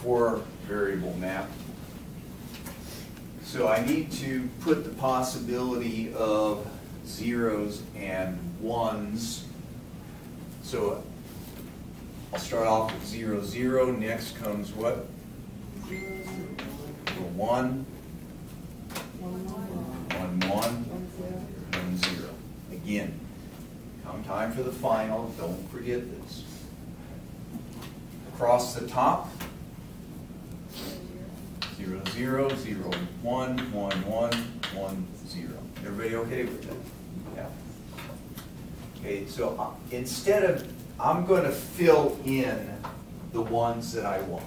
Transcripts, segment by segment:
four variable map. So I need to put the possibility of zeros and ones. So I'll start off with 0, 0. Next comes what? 1, 1, 1, 1, 0. Again, come time for the final, don't forget this. Across the top, 0, 0, 0, 1, 1, 1, 1, 0. Everybody okay with that? Yeah. Okay, so instead of, I'm going to fill in the ones that I want.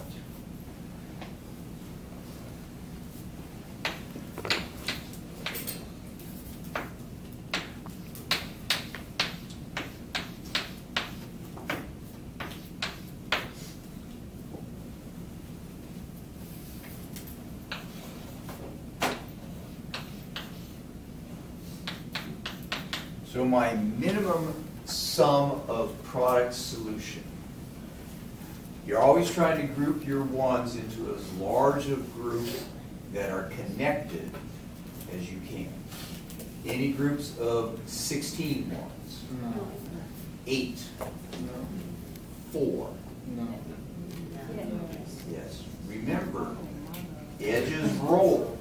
So my minimum sum of product solution. You're always trying to group your ones into as large a group that are connected as you can. Any groups of 16 ones? No. 8? No. 4? No. Yes. Remember, edges roll.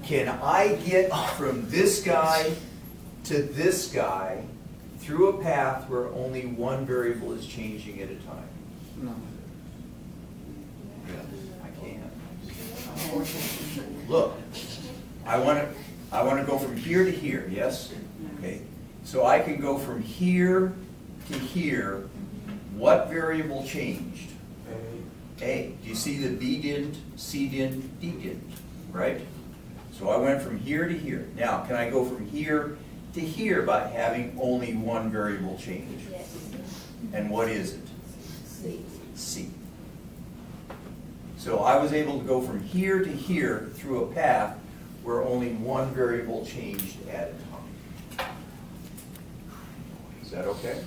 Can I get from this guy to this guy through a path where only one variable is changing at a time? No. Yes, I can. Look, I want to go from here to here, yes? Okay. So I can go from here to here. What variable changed? A. Do you see that B didn't, C didn't, D didn't, right? So I went from here to here. Now, can I go from here to here by having only one variable change? Yes. And what is it? C. C. So I was able to go from here to here through a path where only one variable changed at a time. Is that okay?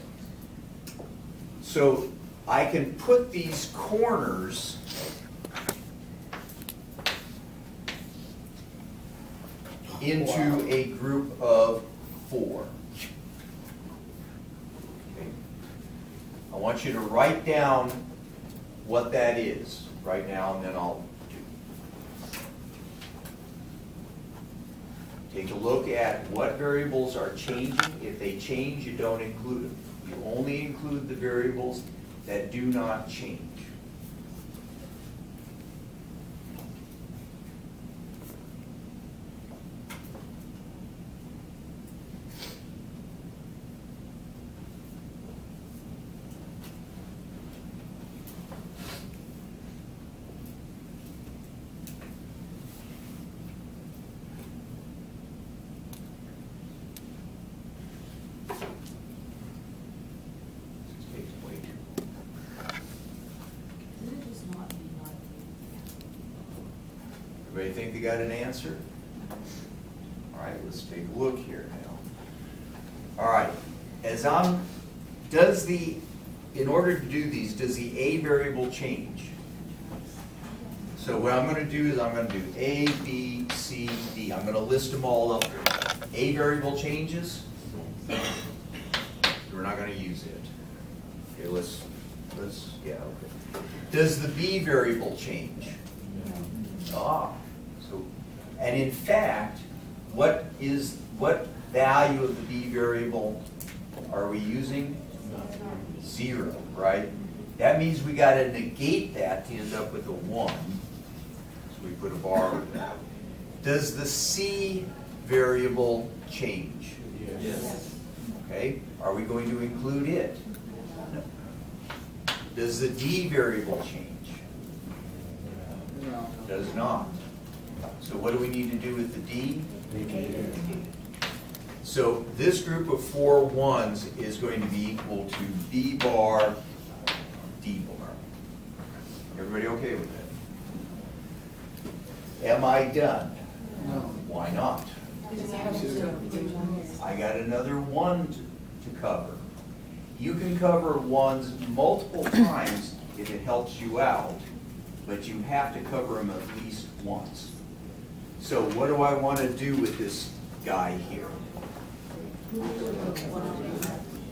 So I can put these corners into a group of 4. Okay. I want you to write down what that is right now, and then I'll do. Take a look at what variables are changing. If they change, you don't include them. You only include the variables that do not change. Everybody think they got an answer? All right, let's take a look here now. All right, in order to do these, does the A variable change? So what I'm going to do is I'm going to do A, B, C, D. I'm going to list them all up there. A variable changes? We're not going to use it. Okay, let's, yeah, okay. Does the B variable change? Ah, so, and in fact, what value of the B variable are we using? 0, right? That means we got to negate that to end up with a 1. So we put a bar with that. Does the C variable change? Yes. Okay, are we going to include it? No. Does the D variable change? No. Does not. So what do we need to do with the D? Negate it. So this group of 4 ones is going to be equal to B bar, D bar. Everybody okay with that? Am I done? No. Why not? I got another 1 to cover. You can cover ones multiple times if it helps you out. but you have to cover them at least once. So what do I want to do with this guy here?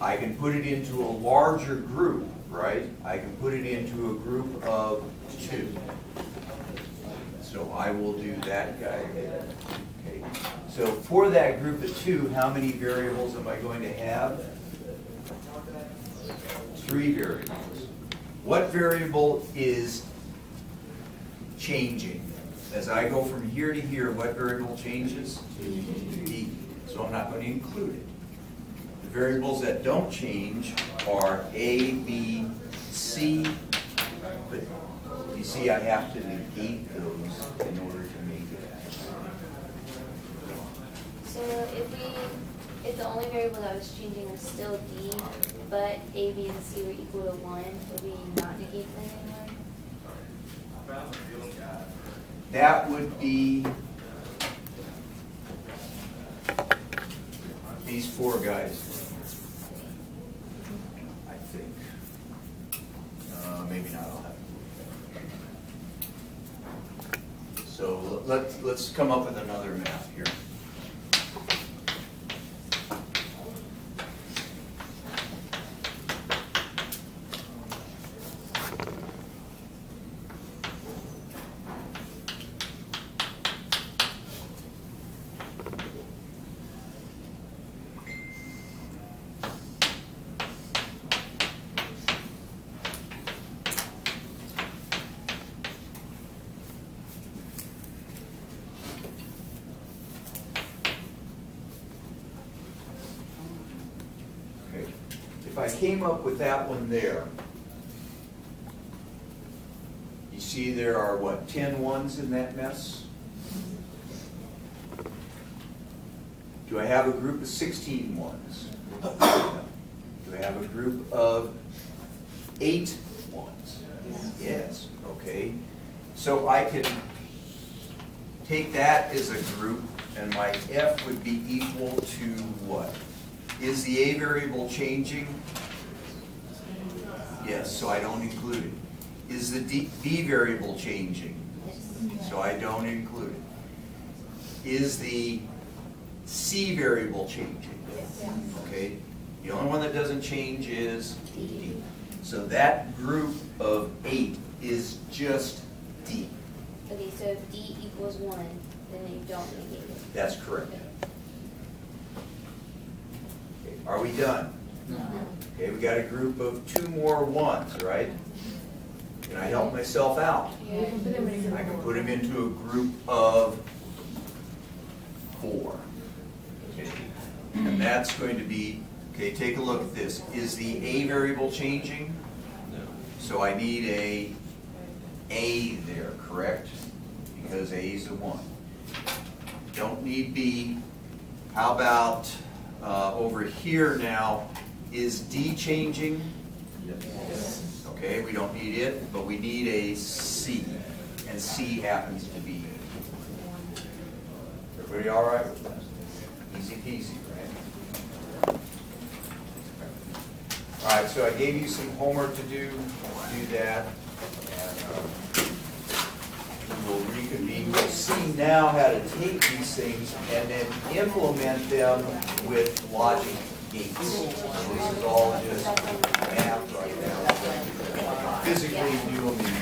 I can put it into a larger group, right? I can put it into a group of 2. So I will do that guy there. Okay. So for that group of 2, how many variables am I going to have? 3 variables. What variable is changing? As I go from here to here, what variable changes? D. So I'm not going to include it. The variables that don't change are A, B, C, but you see I have to negate those in order to make it. So if the only variable that was changing was still D, but A, B, and C were equal to 1, would we not negate them anymore? That would be these 4 guys, I think. Maybe not, I'll have. So let's come up with another math here. If I came up with that one there, you see there are, what, 10 ones in that mess? Do I have a group of 16 ones? Do I have a group of 8 ones? Yes, okay. So I can take that as a group, and my F would be equal to what? Is the A variable changing? Yes, so I don't include it. Is the B variable changing? So I don't include it. Is the C variable changing? Okay. The only one that doesn't change is D. So that group of 8 is just D. Okay, so if D equals 1, then you don't negate it. That's correct. Are we done? No. Okay, we got a group of 2 more 1s, right? Can I help myself out? Yeah. I can put them into a group of 4. Okay. And that's going to be, okay, take a look at this. Is the A variable changing? No. So I need A there, correct? Because A is a 1. Don't need B. How about over here now, is D changing? Yes. Okay, we don't need it, but we need a C, and C happens to be. Everybody all right with that? Easy peasy, right? All right, so I gave you some homework to do that, and we'll reconvene. We'll see now how to take these things and then implement them with logic gates. This is all just math right now. Physically do them in